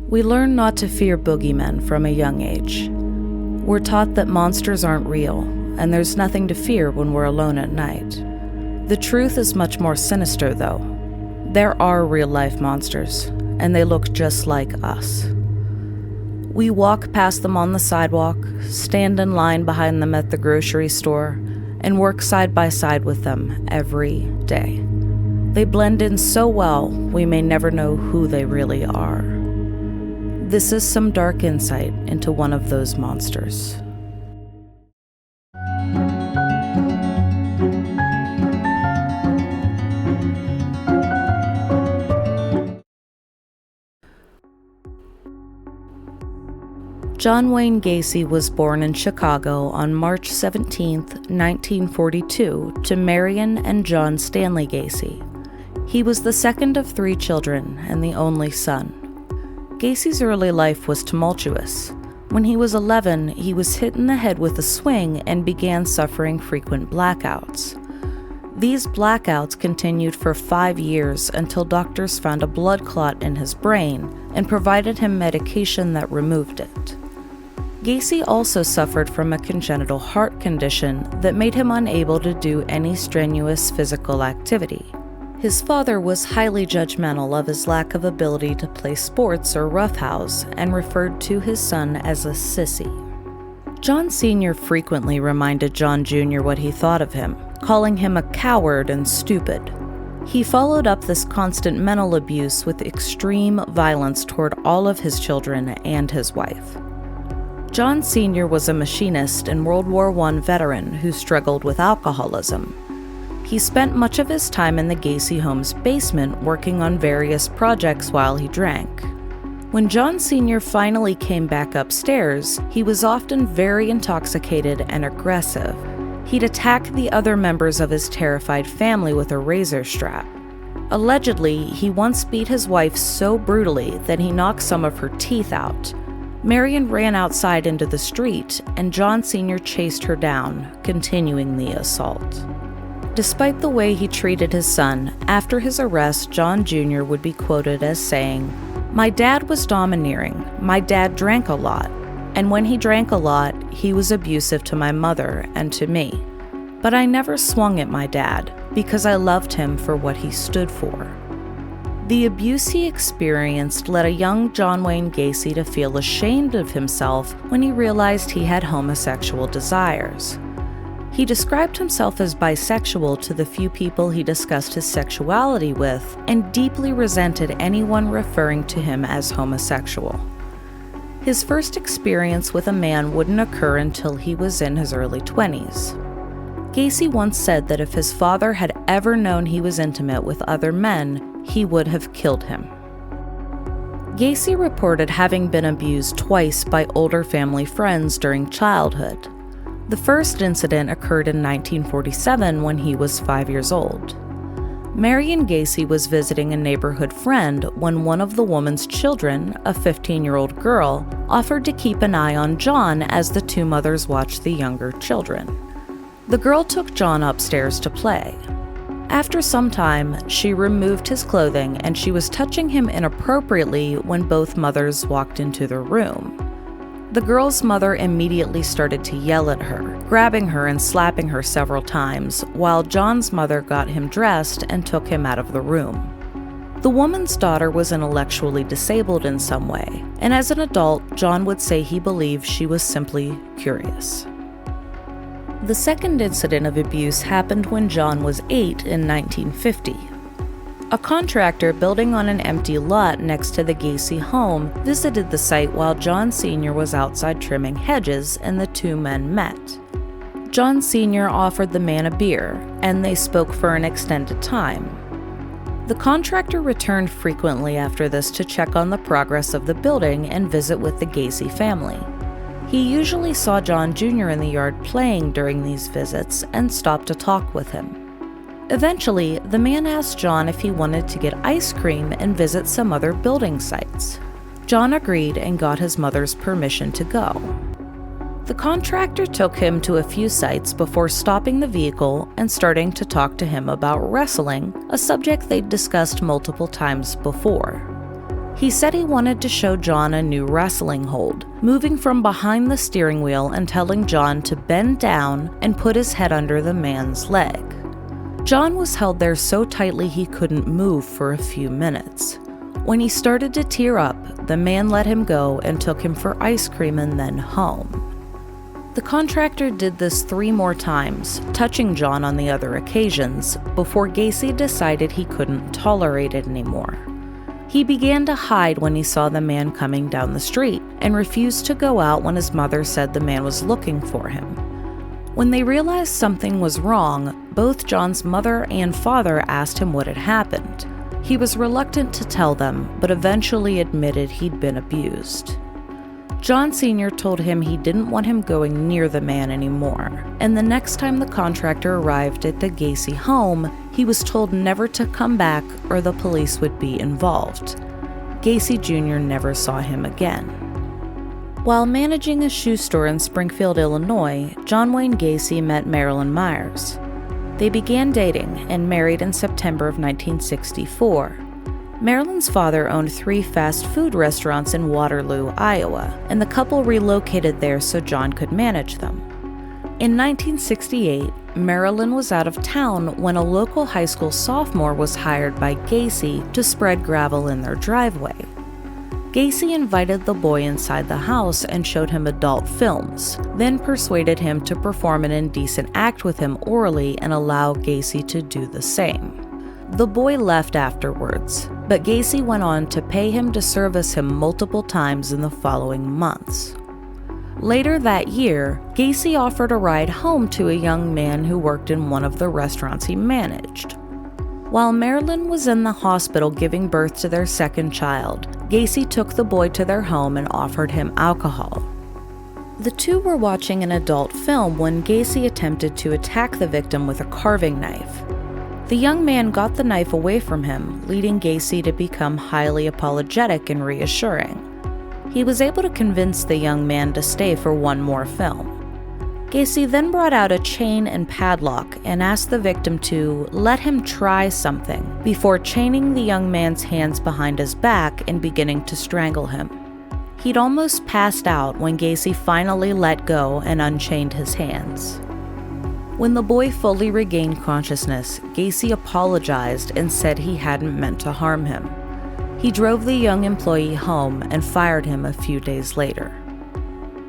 We learn not to fear boogeymen from a young age. We're taught that monsters aren't real, and there's nothing to fear when we're alone at night. The truth is much more sinister, though. There are real-life monsters, and they look just like us. We walk past them on the sidewalk, stand in line behind them at the grocery store, and work side by side with them every day. They blend in so well, we may never know who they really are. This is some dark insight into one of those monsters. John Wayne Gacy was born in Chicago on March 17, 1942, to Marion and John Stanley Gacy. He was the second of 3 children and the only son. Gacy's early life was tumultuous. When he was 11, he was hit in the head with a swing and began suffering frequent blackouts. These blackouts continued for 5 years until doctors found a blood clot in his brain and provided him medication that removed it. Gacy also suffered from a congenital heart condition that made him unable to do any strenuous physical activity. His father was highly judgmental of his lack of ability to play sports or roughhouse and referred to his son as a sissy. John Sr. frequently reminded John Jr. what he thought of him, calling him a coward and stupid. He followed up this constant mental abuse with extreme violence toward all of his children and his wife. John Sr. was a machinist and World War I veteran who struggled with alcoholism. He spent much of his time in the Gacy home's basement working on various projects while he drank. When John Sr. finally came back upstairs, he was often very intoxicated and aggressive. He'd attack the other members of his terrified family with a razor strap. Allegedly, he once beat his wife so brutally that he knocked some of her teeth out. Marion ran outside into the street, and John Sr. chased her down, continuing the assault. Despite the way he treated his son, after his arrest, John Jr. would be quoted as saying, "My dad was domineering. My dad drank a lot. And when he drank a lot, he was abusive to my mother and to me. But I never swung at my dad because I loved him for what he stood for." The abuse he experienced led a young John Wayne Gacy to feel ashamed of himself when he realized he had homosexual desires. He described himself as bisexual to the few people he discussed his sexuality with, and deeply resented anyone referring to him as homosexual. His first experience with a man wouldn't occur until he was in his early 20s. Gacy once said that if his father had ever known he was intimate with other men, he would have killed him. Gacy reported having been abused twice by older family friends during childhood. The first incident occurred in 1947 when he was 5 years old. Marion Gacy was visiting a neighborhood friend when one of the woman's children, a 15-year-old girl, offered to keep an eye on John as the 2 mothers watched the younger children. The girl took John upstairs to play. After some time, she removed his clothing and she was touching him inappropriately when both mothers walked into the room. The girl's mother immediately started to yell at her, grabbing her and slapping her several times, while John's mother got him dressed and took him out of the room. The woman's daughter was intellectually disabled in some way, and as an adult, John would say he believed she was simply curious. The second incident of abuse happened when John was 8 in 1950. A contractor building on an empty lot next to the Gacy home visited the site while John Sr. was outside trimming hedges, and the 2 men met. John Sr. offered the man a beer, and they spoke for an extended time. The contractor returned frequently after this to check on the progress of the building and visit with the Gacy family. He usually saw John Jr. in the yard playing during these visits and stopped to talk with him. Eventually, the man asked John if he wanted to get ice cream and visit some other building sites. John agreed and got his mother's permission to go. The contractor took him to a few sites before stopping the vehicle and starting to talk to him about wrestling, a subject they'd discussed multiple times before. He said he wanted to show John a new wrestling hold, moving from behind the steering wheel and telling John to bend down and put his head under the man's leg. John was held there so tightly he couldn't move for a few minutes. When he started to tear up, the man let him go and took him for ice cream and then home. The contractor did this 3 more times, touching John on the other occasions, before Gacy decided he couldn't tolerate it anymore. He began to hide when he saw the man coming down the street and refused to go out when his mother said the man was looking for him. When they realized something was wrong, both John's mother and father asked him what had happened. He was reluctant to tell them, but eventually admitted he'd been abused. John Sr. told him he didn't want him going near the man anymore, and the next time the contractor arrived at the Gacy home, he was told never to come back or the police would be involved. Gacy Jr. never saw him again. While managing a shoe store in Springfield, Illinois, John Wayne Gacy met Marilyn Myers. They began dating and married in September of 1964. Marilyn's father owned 3 fast food restaurants in Waterloo, Iowa, and the couple relocated there so John could manage them. In 1968, Marilyn was out of town when a local high school sophomore was hired by Gacy to spread gravel in their driveway. Gacy invited the boy inside the house and showed him adult films, then persuaded him to perform an indecent act with him orally and allow Gacy to do the same. The boy left afterwards, but Gacy went on to pay him to service him multiple times in the following months. Later that year, Gacy offered a ride home to a young man who worked in one of the restaurants he managed. While Marilyn was in the hospital giving birth to their second child, Gacy took the boy to their home and offered him alcohol. The two were watching an adult film when Gacy attempted to attack the victim with a carving knife. The young man got the knife away from him, leading Gacy to become highly apologetic and reassuring. He was able to convince the young man to stay for one more film. Gacy then brought out a chain and padlock and asked the victim to let him try something before chaining the young man's hands behind his back and beginning to strangle him. He'd almost passed out when Gacy finally let go and unchained his hands. When the boy fully regained consciousness, Gacy apologized and said he hadn't meant to harm him. He drove the young employee home and fired him a few days later.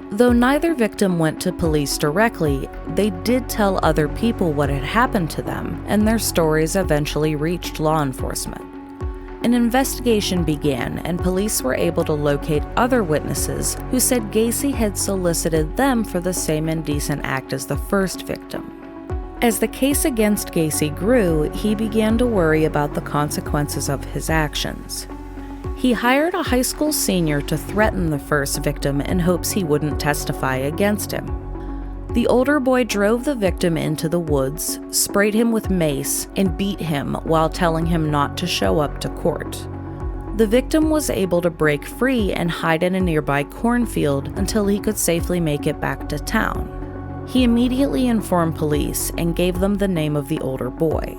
Though neither victim went to police directly, they did tell other people what had happened to them, and their stories eventually reached law enforcement. An investigation began, and police were able to locate other witnesses who said Gacy had solicited them for the same indecent act as the first victim. As the case against Gacy grew, he began to worry about the consequences of his actions. He hired a high school senior to threaten the first victim in hopes he wouldn't testify against him. The older boy drove the victim into the woods, sprayed him with mace, and beat him while telling him not to show up to court. The victim was able to break free and hide in a nearby cornfield until he could safely make it back to town. He immediately informed police and gave them the name of the older boy.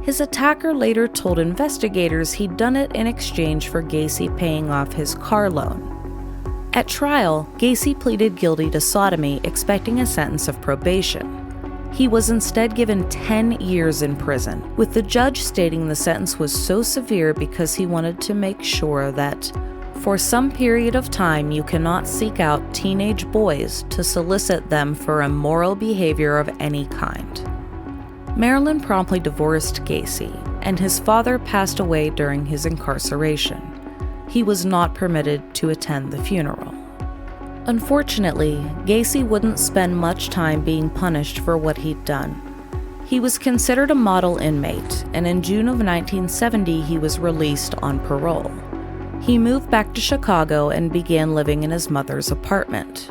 His attacker later told investigators he'd done it in exchange for Gacy paying off his car loan. At trial, Gacy pleaded guilty to sodomy, expecting a sentence of probation. He was instead given 10 years in prison, with the judge stating the sentence was so severe because he wanted to make sure that, for some period of time, you cannot seek out teenage boys to solicit them for immoral behavior of any kind. Marilyn promptly divorced Gacy, and his father passed away during his incarceration. He was not permitted to attend the funeral. Unfortunately, Gacy wouldn't spend much time being punished for what he'd done. He was considered a model inmate, and in June of 1970 he was released on parole. He moved back to Chicago and began living in his mother's apartment.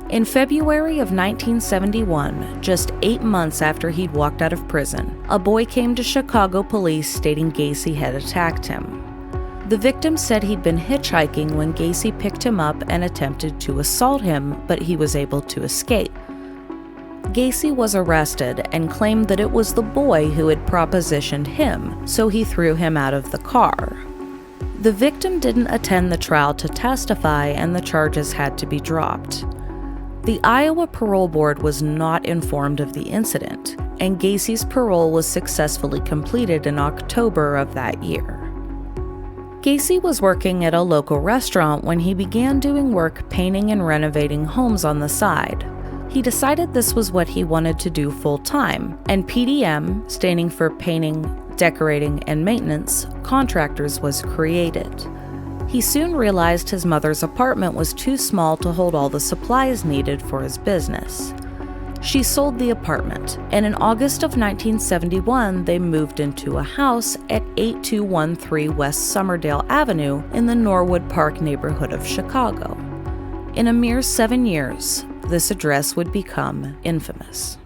In February of 1971, just 8 months after he'd walked out of prison, a boy came to Chicago police stating Gacy had attacked him. The victim said he'd been hitchhiking when Gacy picked him up and attempted to assault him, but he was able to escape. Gacy was arrested and claimed that it was the boy who had propositioned him, so he threw him out of the car. The victim didn't attend the trial to testify, and the charges had to be dropped. The Iowa Parole Board was not informed of the incident, and Gacy's parole was successfully completed in October of that year. Gacy was working at a local restaurant when he began doing work painting and renovating homes on the side. He decided this was what he wanted to do full-time, and PDM, standing for Painting, Decorating, and Maintenance, Contractors, was created. He soon realized his mother's apartment was too small to hold all the supplies needed for his business. She sold the apartment, and in August of 1971, they moved into a house at 8213 West Somerdale Avenue in the Norwood Park neighborhood of Chicago. In a mere 7 years, this address would become infamous.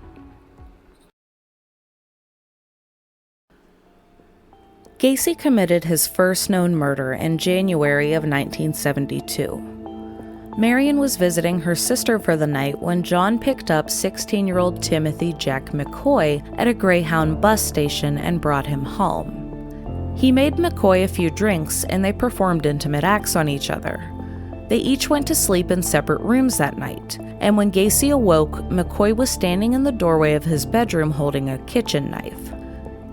Gacy committed his first known murder in January of 1972. Marion was visiting her sister for the night when John picked up 16-year-old Timothy Jack McCoy at a Greyhound bus station and brought him home. He made McCoy a few drinks and they performed intimate acts on each other. They each went to sleep in separate rooms that night, and when Gacy awoke, McCoy was standing in the doorway of his bedroom holding a kitchen knife.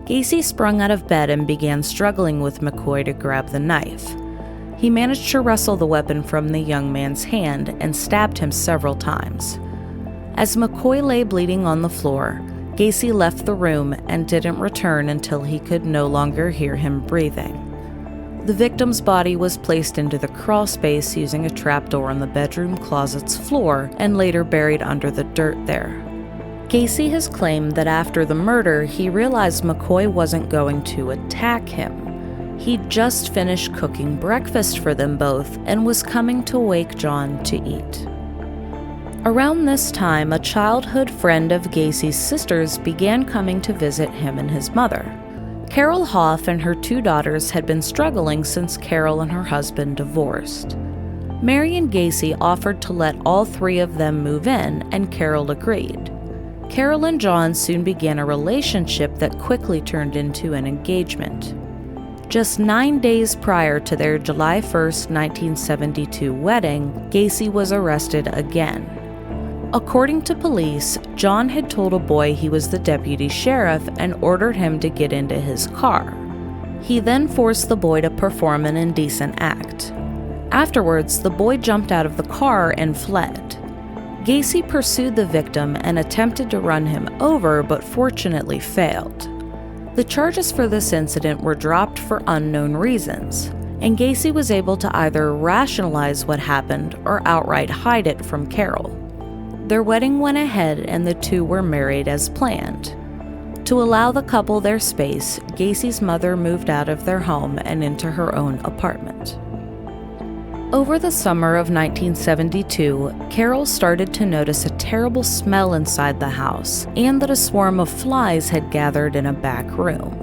Gacy sprung out of bed and began struggling with McCoy to grab the knife. He managed to wrestle the weapon from the young man's hand and stabbed him several times. As McCoy lay bleeding on the floor, Gacy left the room and didn't return until he could no longer hear him breathing. The victim's body was placed into the crawl space using a trapdoor on the bedroom closet's floor and later buried under the dirt there. Gacy has claimed that after the murder, he realized McCoy wasn't going to attack him. He'd just finished cooking breakfast for them both and was coming to wake John to eat. Around this time, a childhood friend of Gacy's sisters began coming to visit him and his mother. Carol Hoff and her 2 daughters had been struggling since Carol and her husband divorced. Marion Gacy offered to let all 3 of them move in, and Carol agreed. Carol and John soon began a relationship that quickly turned into an engagement. Just 9 days prior to their July 1, 1972 wedding, Gacy was arrested again. According to police, John had told a boy he was the deputy sheriff and ordered him to get into his car. He then forced the boy to perform an indecent act. Afterwards, the boy jumped out of the car and fled. Gacy pursued the victim and attempted to run him over, but fortunately failed. The charges for this incident were dropped for unknown reasons, and Gacy was able to either rationalize what happened or outright hide it from Carol. Their wedding went ahead and the 2 were married as planned. To allow the couple their space, Gacy's mother moved out of their home and into her own apartment. Over the summer of 1972, Carol started to notice a terrible smell inside the house and that a swarm of flies had gathered in a back room.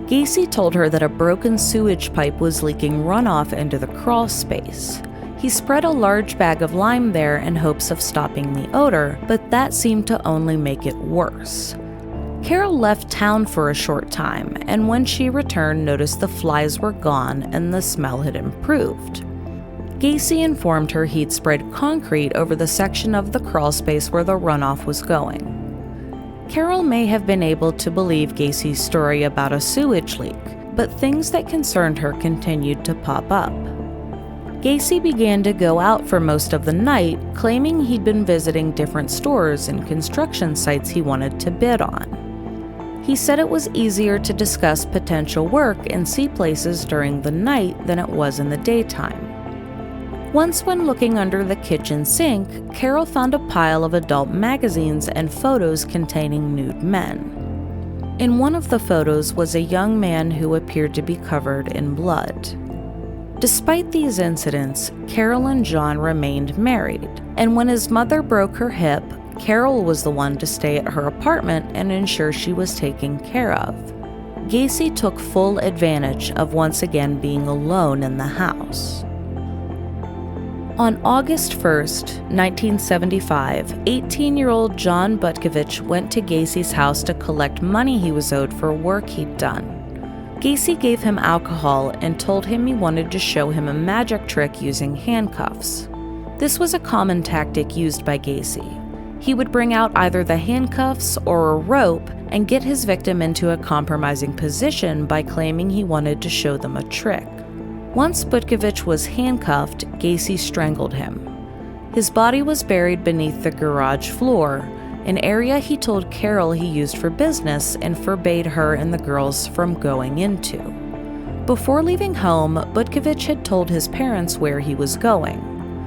Gacy told her that a broken sewage pipe was leaking runoff into the crawl space. He spread a large bag of lime there in hopes of stopping the odor, but that seemed to only make it worse. Carol left town for a short time, and when she returned, noticed the flies were gone and the smell had improved. Gacy informed her he'd spread concrete over the section of the crawl space where the runoff was going. Carol may have been able to believe Gacy's story about a sewage leak, but things that concerned her continued to pop up. Gacy began to go out for most of the night, claiming he'd been visiting different stores and construction sites he wanted to bid on. He said it was easier to discuss potential work and see places during the night than it was in the daytime. Once, when looking under the kitchen sink, Carol found a pile of adult magazines and photos containing nude men. In one of the photos was a young man who appeared to be covered in blood. Despite these incidents, Carol and John remained married, and when his mother broke her hip, Carol was the one to stay at her apartment and ensure she was taken care of. Gacy took full advantage of once again being alone in the house. On August 1st, 1975, 18-year-old John Butkovich went to Gacy's house to collect money he was owed for work he'd done. Gacy gave him alcohol and told him he wanted to show him a magic trick using handcuffs. This was a common tactic used by Gacy. He would bring out either the handcuffs or a rope and get his victim into a compromising position by claiming he wanted to show them a trick. Once Butkovich was handcuffed, Gacy strangled him. His body was buried beneath the garage floor, an area he told Carol he used for business and forbade her and the girls from going into. Before leaving home, Butkovich had told his parents where he was going.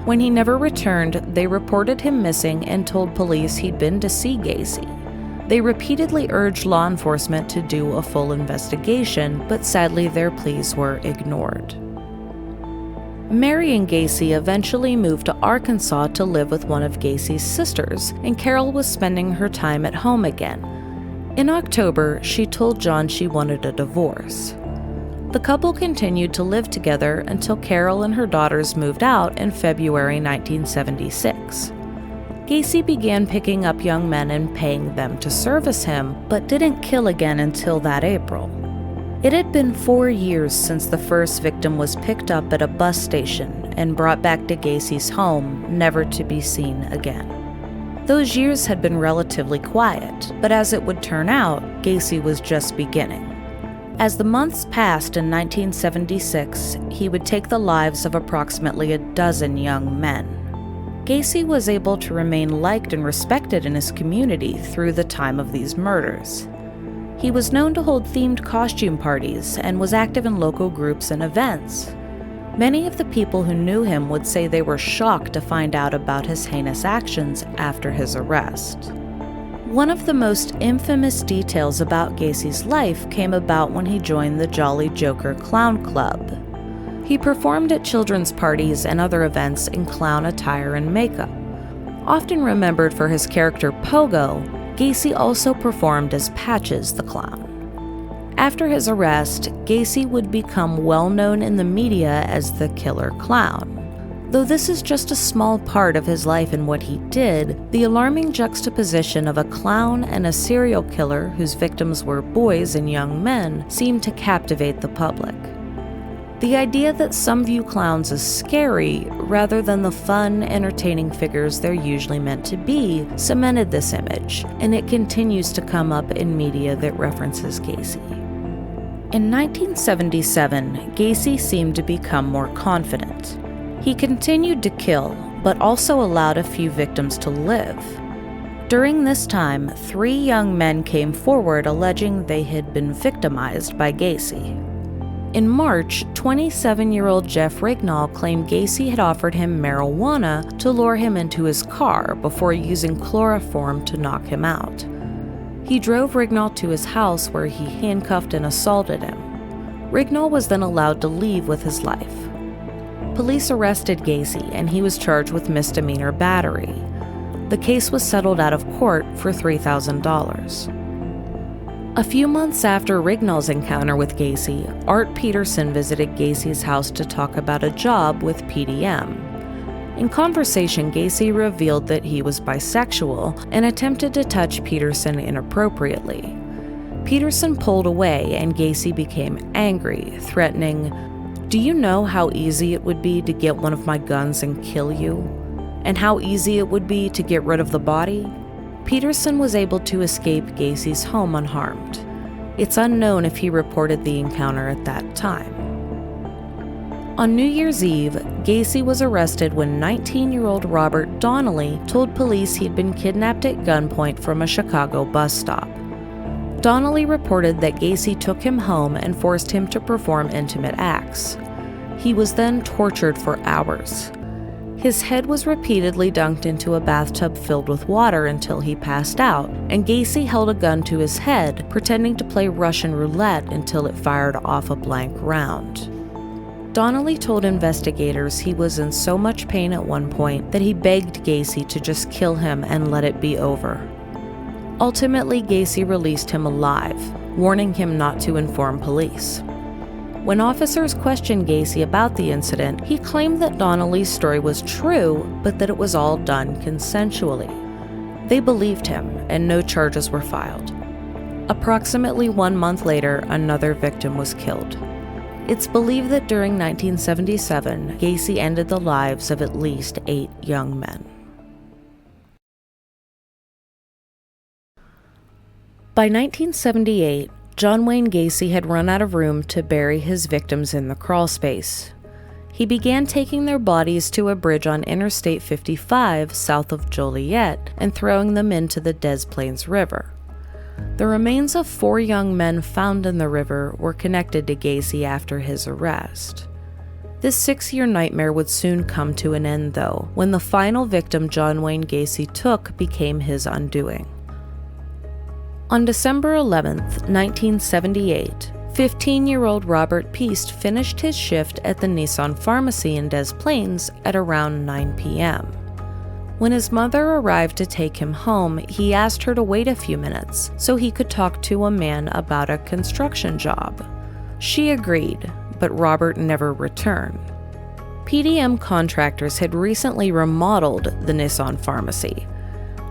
When he never returned, they reported him missing and told police he'd been to see Gacy. They repeatedly urged law enforcement to do a full investigation, but sadly their pleas were ignored. Mary and Gacy eventually moved to Arkansas to live with one of Gacy's sisters, and Carol was spending her time at home again. In October, she told John she wanted a divorce. The couple continued to live together until Carol and her daughters moved out in February 1976. Gacy began picking up young men and paying them to service him, but didn't kill again until that April. It had been 4 years since the first victim was picked up at a bus station and brought back to Gacy's home, never to be seen again. Those years had been relatively quiet, but as it would turn out, Gacy was just beginning. As the months passed in 1976, he would take the lives of approximately a dozen young men. Gacy was able to remain liked and respected in his community through the time of these murders. He was known to hold themed costume parties and was active in local groups and events. Many of the people who knew him would say they were shocked to find out about his heinous actions after his arrest. One of the most infamous details about Gacy's life came about when he joined the Jolly Joker Clown Club. He performed at children's parties and other events in clown attire and makeup. Often remembered for his character Pogo, Gacy also performed as Patches the Clown. After his arrest, Gacy would become well known in the media as the Killer Clown. Though this is just a small part of his life and what he did, the alarming juxtaposition of a clown and a serial killer whose victims were boys and young men seemed to captivate the public. The idea that some view clowns as scary rather than the fun, entertaining figures they're usually meant to be cemented this image, and it continues to come up in media that references Gacy. In 1977, Gacy seemed to become more confident. He continued to kill, but also allowed a few victims to live. During this time, 3 young men came forward alleging they had been victimized by Gacy. In March, 27-year-old Jeff Rignall claimed Gacy had offered him marijuana to lure him into his car before using chloroform to knock him out. He drove Rignall to his house where he handcuffed and assaulted him. Rignall was then allowed to leave with his life. Police arrested Gacy and he was charged with misdemeanor battery. The case was settled out of court for $3,000. A few months after Rignall's encounter with Gacy, Art Peterson visited Gacy's house to talk about a job with PDM. In conversation, Gacy revealed that he was bisexual and attempted to touch Peterson inappropriately. Peterson pulled away and Gacy became angry, threatening, "Do you know how easy it would be to get one of my guns and kill you? And how easy it would be to get rid of the body?" Peterson was able to escape Gacy's home unharmed. It's unknown if he reported the encounter at that time. On New Year's Eve, Gacy was arrested when 19-year-old Robert Donnelly told police he'd been kidnapped at gunpoint from a Chicago bus stop. Donnelly reported that Gacy took him home and forced him to perform intimate acts. He was then tortured for hours. His head was repeatedly dunked into a bathtub filled with water until he passed out, and Gacy held a gun to his head, pretending to play Russian roulette until it fired off a blank round. Donnelly told investigators he was in so much pain at one point that he begged Gacy to just kill him and let it be over. Ultimately, Gacy released him alive, warning him not to inform police. When officers questioned Gacy about the incident, he claimed that Donnelly's story was true, but that it was all done consensually. They believed him, and no charges were filed. Approximately 1 month later, another victim was killed. It's believed that during 1977, Gacy ended the lives of at least 8 young men. By 1978, John Wayne Gacy had run out of room to bury his victims in the crawl space. He began taking their bodies to a bridge on Interstate 55 south of Joliet and throwing them into the Des Plaines River. The remains of 4 young men found in the river were connected to Gacy after his arrest. This 6-year nightmare would soon come to an end, though, when the final victim John Wayne Gacy took became his undoing. On December 11, 1978, 15-year-old Robert Piest finished his shift at the Nissan Pharmacy in Des Plaines at around 9 p.m. When his mother arrived to take him home, he asked her to wait a few minutes so he could talk to a man about a construction job. She agreed, but Robert never returned. PDM contractors had recently remodeled the Nissan Pharmacy.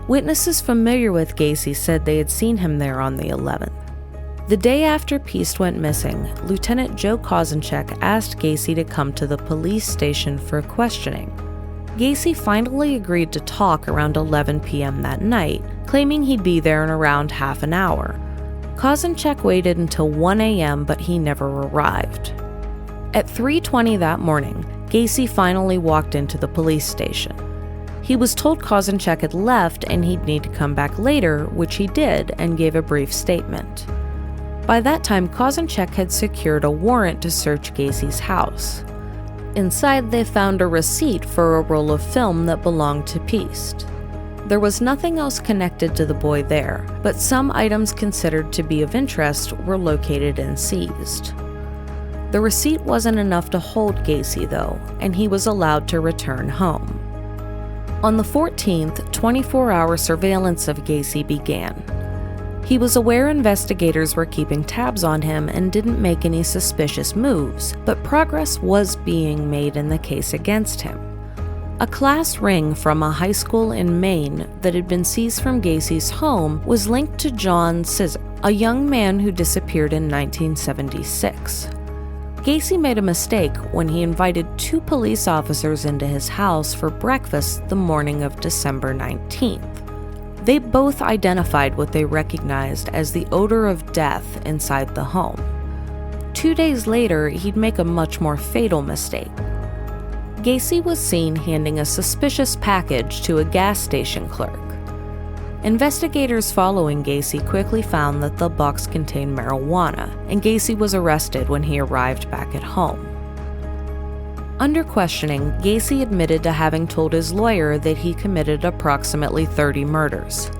Witnesses familiar with Gacy said they had seen him there on the 11th. The day after Piest went missing, Lieutenant Joe Kozenchek asked Gacy to come to the police station for questioning. Gacy finally agreed to talk around 11 p.m. that night, claiming he'd be there in around half an hour. Kozenchek waited until 1 a.m., but he never arrived. At 3:20 that morning, Gacy finally walked into the police station. He was told Kozenchek had left and he'd need to come back later, which he did, and gave a brief statement. By that time, Kozenchek had secured a warrant to search Gacy's house. Inside, they found a receipt for a roll of film that belonged to Piest. There was nothing else connected to the boy there, but some items considered to be of interest were located and seized. The receipt wasn't enough to hold Gacy, though, and he was allowed to return home. On the 14th, 24-hour surveillance of Gacy began. He was aware investigators were keeping tabs on him and didn't make any suspicious moves, but progress was being made in the case against him. A class ring from a high school in Maine that had been seized from Gacy's home was linked to John Cizik, a young man who disappeared in 1976. Gacy made a mistake when he invited 2 police officers into his house for breakfast the morning of December 19th. They both identified what they recognized as the odor of death inside the home. 2 days later, he'd make a much more fatal mistake. Gacy was seen handing a suspicious package to a gas station clerk. Investigators following Gacy quickly found that the box contained marijuana, and Gacy was arrested when he arrived back at home. Under questioning, Gacy admitted to having told his lawyer that he committed approximately 30 murders.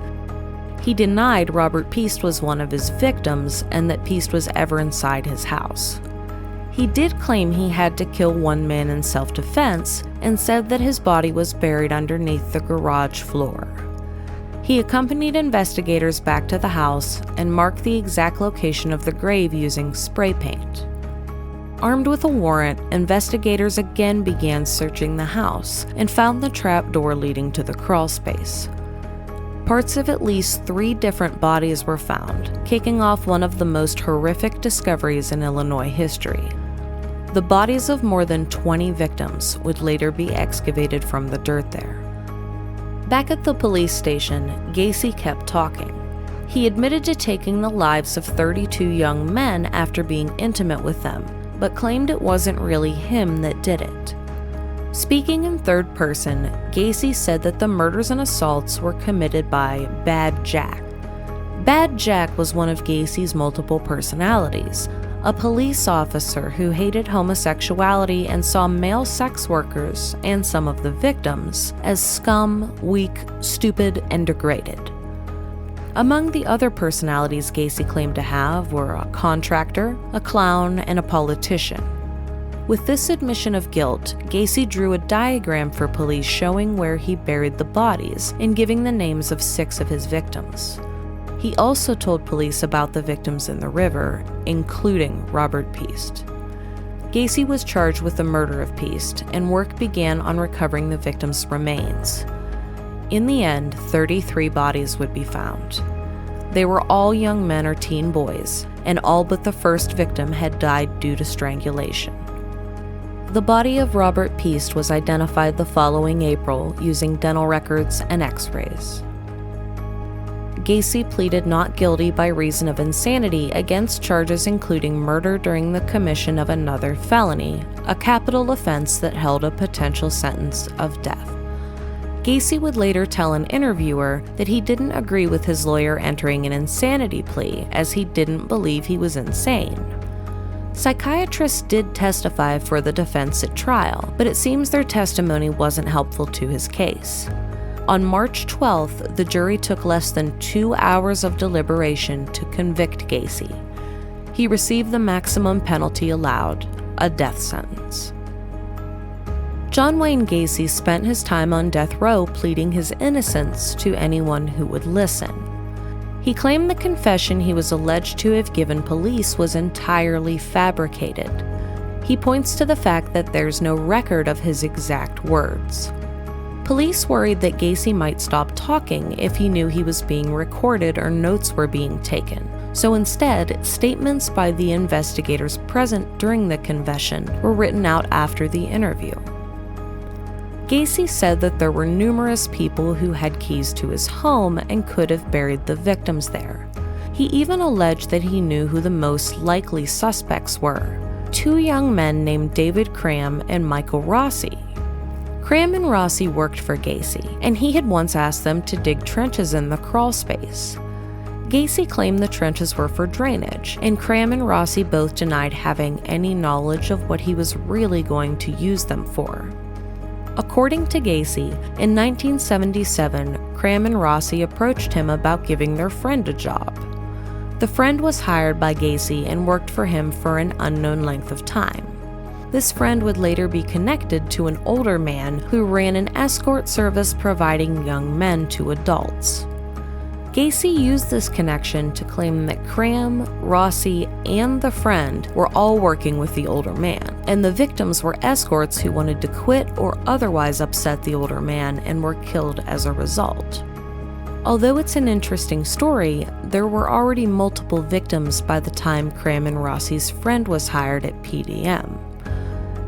He denied Robert Piest was one of his victims and that Piest was ever inside his house. He did claim he had to kill 1 man in self-defense and said that his body was buried underneath the garage floor. He accompanied investigators back to the house and marked the exact location of the grave using spray paint. Armed with a warrant, investigators again began searching the house and found the trap door leading to the crawl space. Parts of at least 3 different bodies were found, kicking off one of the most horrific discoveries in Illinois history. The bodies of more than 20 victims would later be excavated from the dirt there. Back at the police station, Gacy kept talking. He admitted to taking the lives of 32 young men after being intimate with them, but claimed it wasn't really him that did it. Speaking in third person, Gacy said that the murders and assaults were committed by Bad Jack. Bad Jack was one of Gacy's multiple personalities, a police officer who hated homosexuality and saw male sex workers and some of the victims as scum, weak, stupid, and degraded. Among the other personalities Gacy claimed to have were a contractor, a clown, and a politician. With this admission of guilt, Gacy drew a diagram for police showing where he buried the bodies and giving the names of 6 of his victims. He also told police about the victims in the river, including Robert Piest. Gacy was charged with the murder of Piest, and work began on recovering the victims' remains. In the end, 33 bodies would be found. They were all young men or teen boys, and all but the first victim had died due to strangulation. The body of Robert Piest was identified the following April using dental records and x-rays. Gacy pleaded not guilty by reason of insanity against charges including murder during the commission of another felony, a capital offense that held a potential sentence of death. Gacy would later tell an interviewer that he didn't agree with his lawyer entering an insanity plea, as he didn't believe he was insane. Psychiatrists did testify for the defense at trial, but it seems their testimony wasn't helpful to his case. On March 12th, the jury took less than 2 hours of deliberation to convict Gacy. He received the maximum penalty allowed, a death sentence. John Wayne Gacy spent his time on death row pleading his innocence to anyone who would listen. He claimed the confession he was alleged to have given police was entirely fabricated. He points to the fact that there's no record of his exact words. Police worried that Gacy might stop talking if he knew he was being recorded or notes were being taken. So instead, statements by the investigators present during the confession were written out after the interview. Gacy said that there were numerous people who had keys to his home and could have buried the victims there. He even alleged that he knew who the most likely suspects were: 2 young men named David Cram and Michael Rossi. Cram and Rossi worked for Gacy, and he had once asked them to dig trenches in the crawl space. Gacy claimed the trenches were for drainage, and Cram and Rossi both denied having any knowledge of what he was really going to use them for. According to Gacy, in 1977, Cram and Rossi approached him about giving their friend a job. The friend was hired by Gacy and worked for him for an unknown length of time. This friend would later be connected to an older man who ran an escort service providing young men to adults. Gacy used this connection to claim that Cram, Rossi, and the friend were all working with the older man, and the victims were escorts who wanted to quit or otherwise upset the older man and were killed as a result. Although it's an interesting story, there were already multiple victims by the time Cram and Rossi's friend was hired at PDM.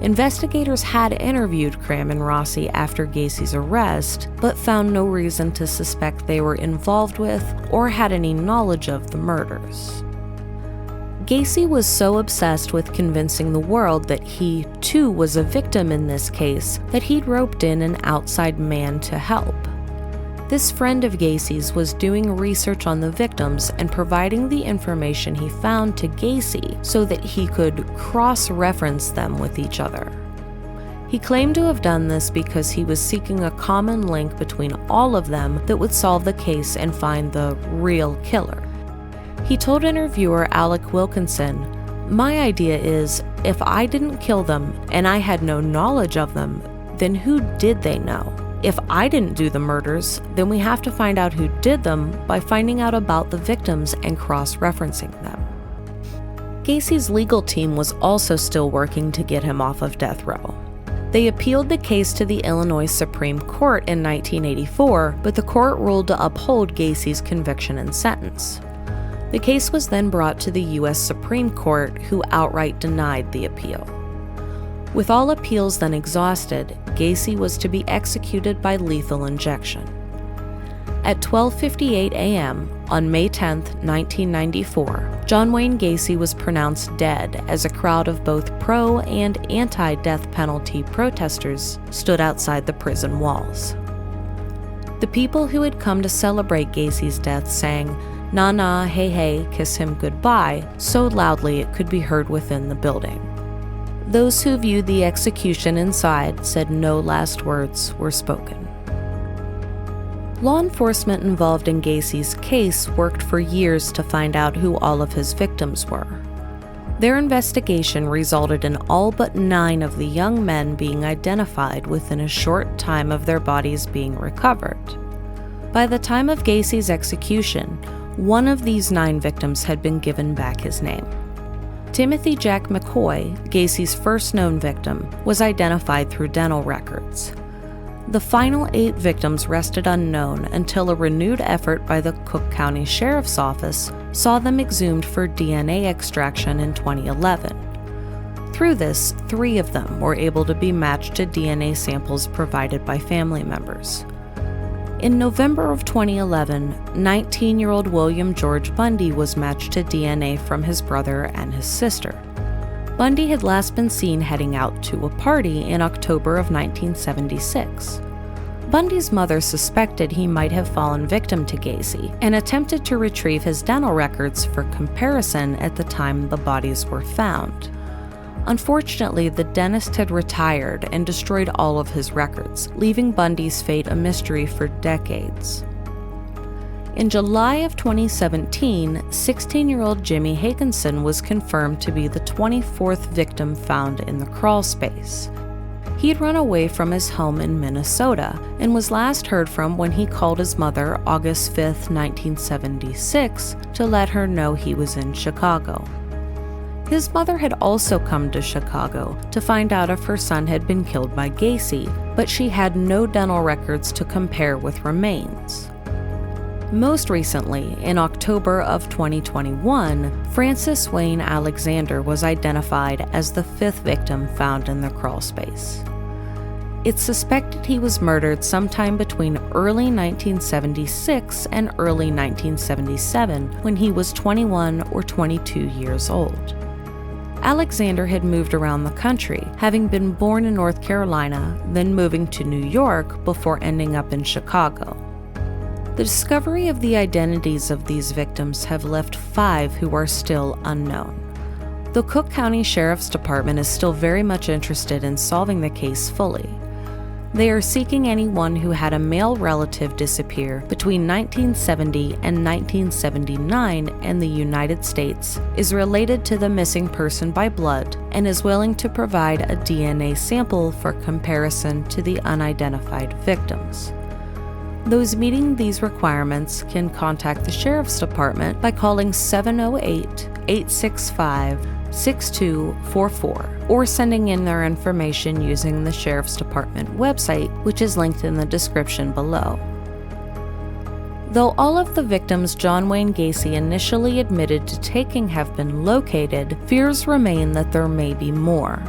Investigators had interviewed Cram and Rossi after Gacy's arrest, but found no reason to suspect they were involved with or had any knowledge of the murders. Gacy was so obsessed with convincing the world that he, too, was a victim in this case that he'd roped in an outside man to help. This friend of Gacy's was doing research on the victims and providing the information he found to Gacy so that he could cross-reference them with each other. He claimed to have done this because he was seeking a common link between all of them that would solve the case and find the real killer. He told interviewer Alec Wilkinson, "My idea is, if I didn't kill them and I had no knowledge of them, then who did they know? If I didn't do the murders, then we have to find out who did them by finding out about the victims and cross-referencing them." Gacy's legal team was also still working to get him off of death row. They appealed the case to the Illinois Supreme Court in 1984, but the court ruled to uphold Gacy's conviction and sentence. The case was then brought to the U.S. Supreme Court, who outright denied the appeal. With all appeals then exhausted, Gacy was to be executed by lethal injection. At 12:58 a.m. on May 10, 1994, John Wayne Gacy was pronounced dead as a crowd of both pro- and anti-death penalty protesters stood outside the prison walls. The people who had come to celebrate Gacy's death sang, "Na na, hey hey, kiss him goodbye," so loudly it could be heard within the building. Those who viewed the execution inside said no last words were spoken. Law enforcement involved in Gacy's case worked for years to find out who all of his victims were. Their investigation resulted in all but 9 of the young men being identified within a short time of their bodies being recovered. By the time of Gacy's execution, one of these 9 victims had been given back his name. Timothy Jack McCoy, Gacy's first known victim, was identified through dental records. The final 8 victims rested unknown until a renewed effort by the Cook County Sheriff's Office saw them exhumed for DNA extraction in 2011. Through this, 3 of them were able to be matched to DNA samples provided by family members. In November of 2011, 19-year-old William George Bundy was matched to DNA from his brother and his sister. Bundy had last been seen heading out to a party in October of 1976. Bundy's mother suspected he might have fallen victim to Gacy and attempted to retrieve his dental records for comparison at the time the bodies were found. Unfortunately, the dentist had retired and destroyed all of his records, leaving Bundy's fate a mystery for decades. In July of 2017, 16-year-old Jimmy Hakinson was confirmed to be the 24th victim found in the crawl space. He had run away from his home in Minnesota and was last heard from when he called his mother August 5, 1976, to let her know he was in Chicago. His mother had also come to Chicago to find out if her son had been killed by Gacy, but she had no dental records to compare with remains. Most recently, in October of 2021, Francis Wayne Alexander was identified as the 5th victim found in the crawl space. It's suspected he was murdered sometime between early 1976 and early 1977 when he was 21 or 22 years old. Alexander had moved around the country, having been born in North Carolina, then moving to New York before ending up in Chicago. The discovery of the identities of these victims have left 5 who are still unknown. The Cook County Sheriff's Department is still very much interested in solving the case fully. They are seeking anyone who had a male relative disappear between 1970 and 1979 in the United States, is related to the missing person by blood, and is willing to provide a DNA sample for comparison to the unidentified victims. Those meeting these requirements can contact the Sheriff's Department by calling 708-865-6244 or sending in their information using the Sheriff's Department website, which is linked in the description below. Though all of the victims John Wayne Gacy initially admitted to taking have been located, fears remain that there may be more.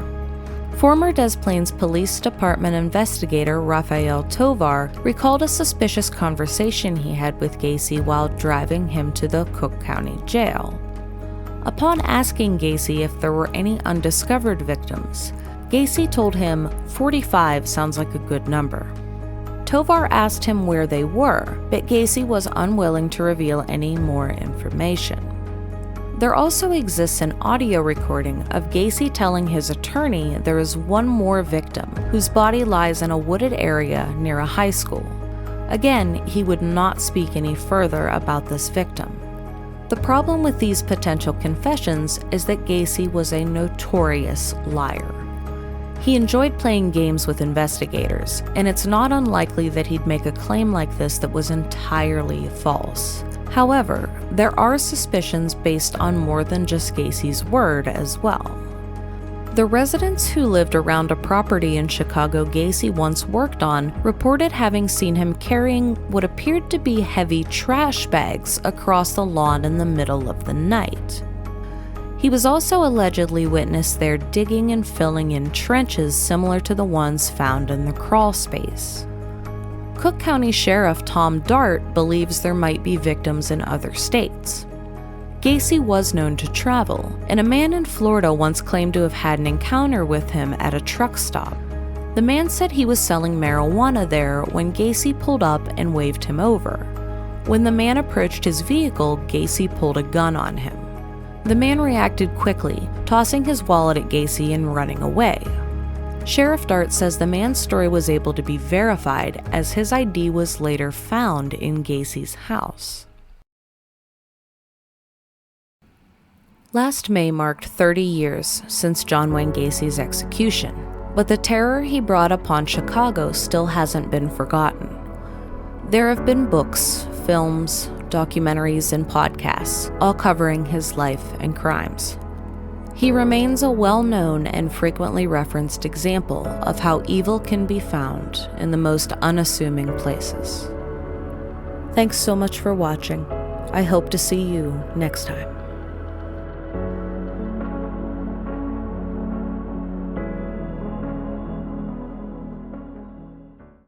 Former Des Plaines Police Department investigator Rafael Tovar recalled a suspicious conversation he had with Gacy while driving him to the Cook County Jail. Upon asking Gacy if there were any undiscovered victims, Gacy told him 45 sounds like a good number. Tovar asked him where they were, but Gacy was unwilling to reveal any more information. There also exists an audio recording of Gacy telling his attorney there is one more victim whose body lies in a wooded area near a high school. Again, he would not speak any further about this victim. The problem with these potential confessions is that Gacy was a notorious liar. He enjoyed playing games with investigators, and it's not unlikely that he'd make a claim like this that was entirely false. However, there are suspicions based on more than just Gacy's word as well. The residents who lived around a property in Chicago Gacy once worked on reported having seen him carrying what appeared to be heavy trash bags across the lawn in the middle of the night. He was also allegedly witnessed there digging and filling in trenches similar to the ones found in the crawl space. Cook County Sheriff Tom Dart believes there might be victims in other states. Gacy was known to travel, and a man in Florida once claimed to have had an encounter with him at a truck stop. The man said he was selling marijuana there when Gacy pulled up and waved him over. When the man approached his vehicle, Gacy pulled a gun on him. The man reacted quickly, tossing his wallet at Gacy and running away. Sheriff Dart says the man's story was able to be verified as his ID was later found in Gacy's house. Last May marked 30 years since John Wayne Gacy's execution, but the terror he brought upon Chicago still hasn't been forgotten. There have been books, films, documentaries, and podcasts, all covering his life and crimes. He remains a well-known and frequently referenced example of how evil can be found in the most unassuming places. Thanks so much for watching. I hope to see you next time.